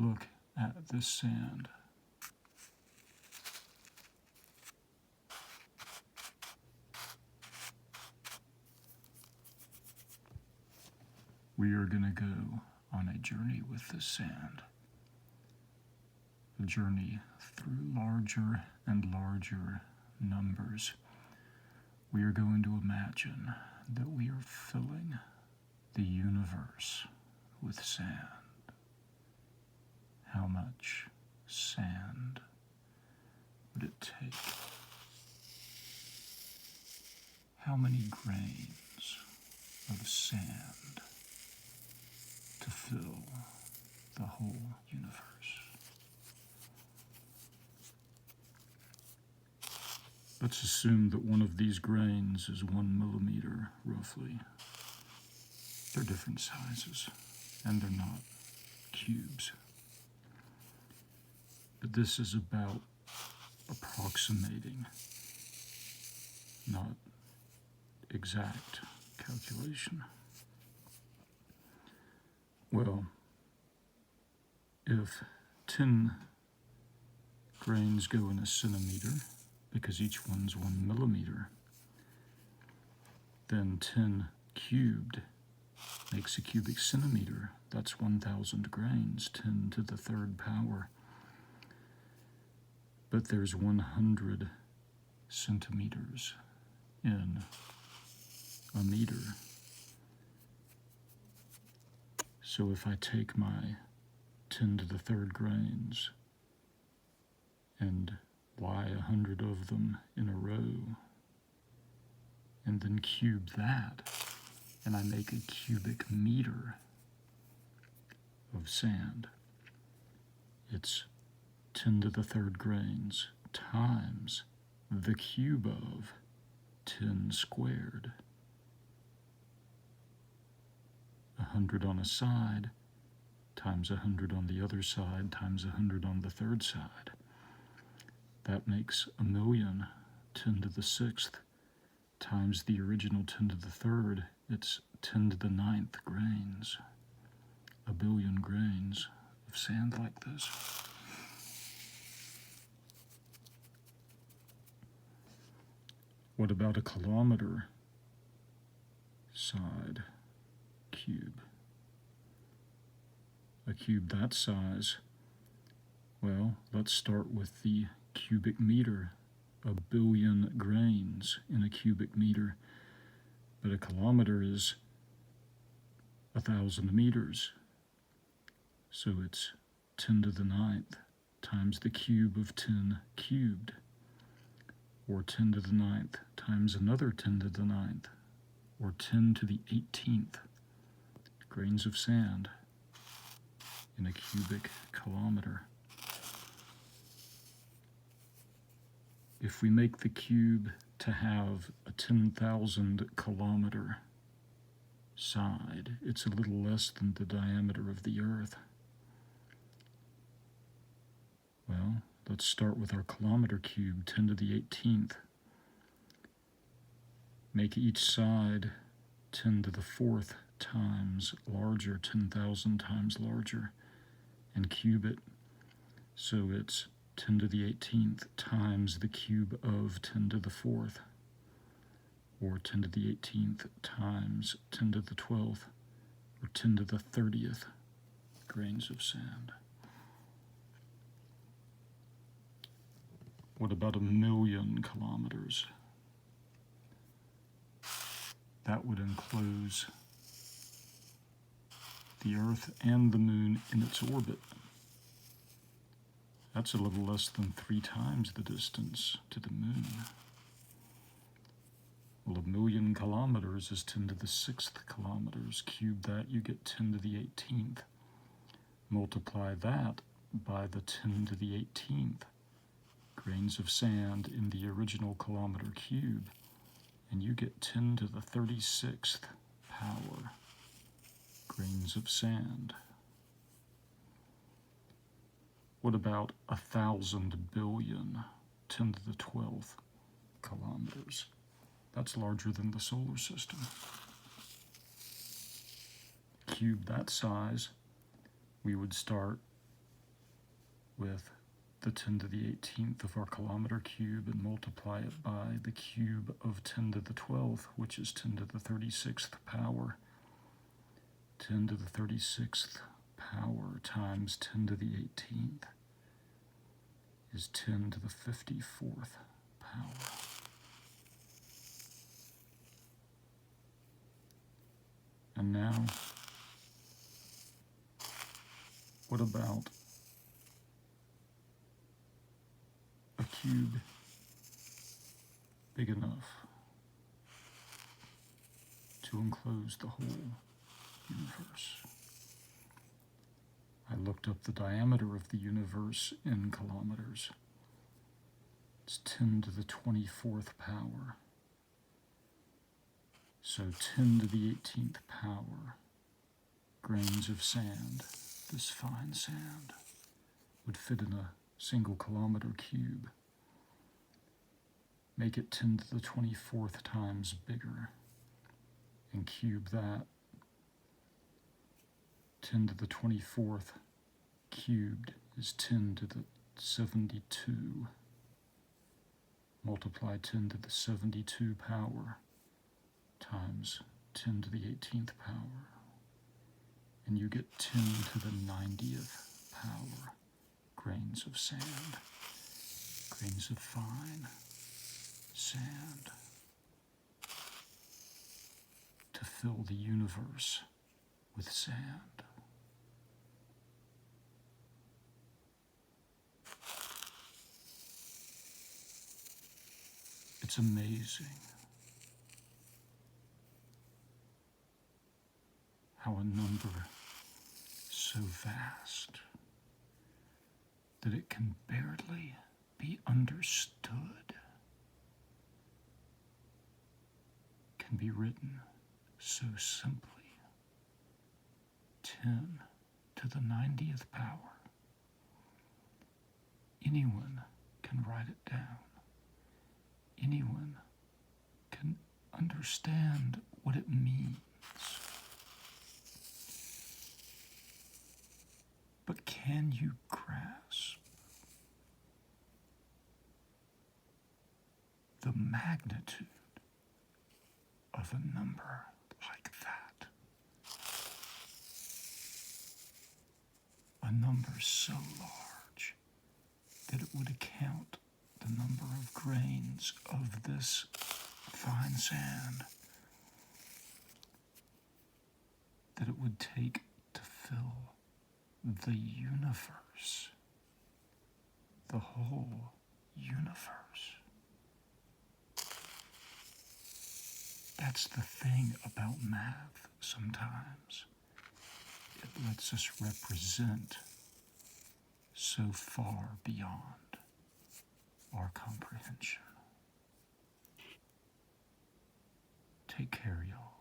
look at this sand. We are going to go on a journey with this sand. A journey through larger and larger numbers. We are going to imagine that we are filling the universe with sand. How much sand would it take? How many grains of sand to fill the whole universe? Let's assume that one of these grains is 1 millimeter, roughly. They're different sizes, and they're not cubes. But this is about approximating, not exact calculation. Well, if 10 grains go in a centimeter, because each one's 1 millimeter, then 10 cubed makes a cubic centimeter. That's 1,000 grains, 10 to the third power. But there's 100 centimeters in a meter. So if I take my 10 to the third grains and lie 100 of them in a row, and then cube that, and I make a cubic meter of sand, it's 10 to the third grains times the cube of 10 squared. 100 on a side times 100 on the other side times 100 on the third side. That makes 1,000,000, 10 to the sixth, times the original 10 to the third. It's 10 to the ninth grains. 1 billion grains of sand like this. What about a kilometer side cube? A cube that size, well, let's start with the cubic meter. 1 billion grains in a cubic meter. But a kilometer is 1,000 meters. So it's 10 to the ninth times the cube of 10 cubed. Or 10 to the ninth times another 10 to the ninth. Or 10 to the 18th grains of sand in a cubic kilometer. If we make the cube to have a 10,000 kilometer side, it's a little less than the diameter of the Earth. Well, let's start with our kilometer cube, 10 to the 18th. Make each side 10 to the fourth times larger, 10,000 times larger, and cube it. So it's 10 to the 18th times the cube of 10 to the fourth, or 10 to the 18th times 10 to the 12th, or 10 to the 30th grains of sand. What about 1,000,000 kilometers? That would enclose the Earth and the Moon in its orbit. That's a little less than 3 times the distance to the Moon. Well, 1,000,000 kilometers is 10 to the 6th kilometers. Cube that, you get 10 to the 18th. Multiply that by the 10 to the 18th grains of sand in the original kilometer cube, and you get 10 to the 36th power grains of sand. What about 1,000 billion, 10 to the 12th kilometers? That's larger than the solar system. Cube that size, we would start with the 10 to the 18th of our kilometer cube and multiply it by the cube of 10 to the 12th, which is 10 to the 36th power. 10 to the 36th power times 10 to the 18th is 10 to the 54th power. And now, what about a cube big enough to enclose the whole universe? I looked up the diameter of the universe in kilometers. It's 10 to the 24th power. So 10 to the 18th power grains of sand, this fine sand, would fit in a single kilometer cube. Make it 10 to the 24th times bigger and cube that. 10 to the 24th cubed is 10 to the 72. Multiply 10 to the 72 power times 10 to the 18th power, and you get 10 to the 90th power grains of sand, grains of fine sand, to fill the universe with sand. It's amazing how a number so vast that it can barely be understood can be written so simply. 10 to the 90th power. Anyone can write it down. Anyone can understand what it means. But can you grasp the magnitude of a number like that? A number so large that it would account the number of grains of this fine sand that it would take to fill the universe, the whole universe. That's the thing about math sometimes. It lets us represent so far beyond our comprehension. Take care, y'all.